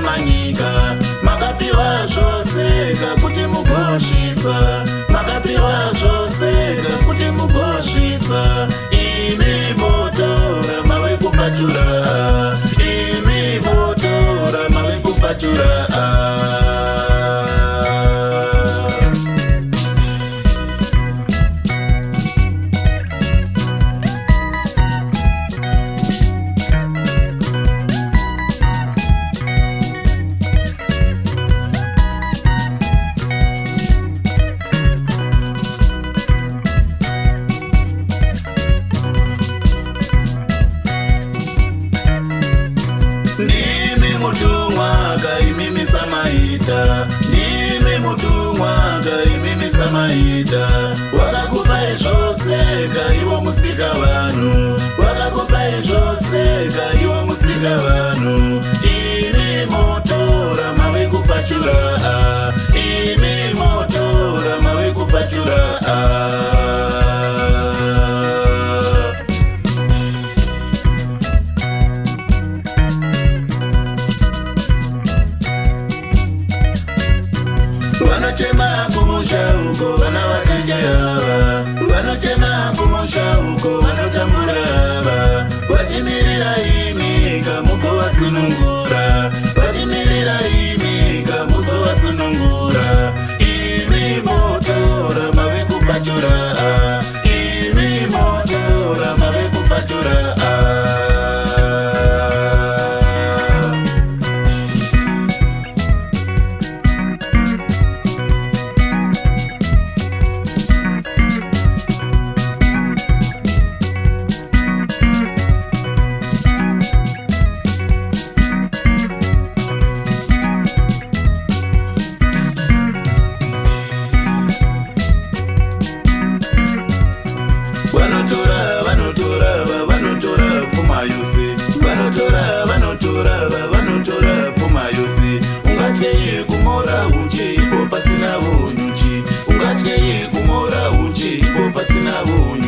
Samanyika, makapiwa zvose kuti mugosvitsa, makapiwa zvose kuti mugosvitsa. Imi motora mave kupfachura, imi motora mave kupfachura. Ndimi mutumwa kaimimi Samanyika, ndimi mutumwa kaimimi Samanyika. Wakakupai zvose kaiwo musika vanhu, wakakupai zvose kaiwo musika vanhu. Imi motora mave kupfachura, imi motora mave kupfachura. Vanochema kumusha uko vana vacheche ava, vanochema kumusha uko vanotambura ava. Vachimirira imi kamuzovasunungura, vachimirira imi kamuzovasunungura. Imi motora mave kupfachura, imi motora mave kupfachura. Vanotora pfuma yose, vanotora pfuma yose. Ungatyei kumora uchi ipo pasina unyuchi, ungatyei kumora uchi ipo pasina unyuchi.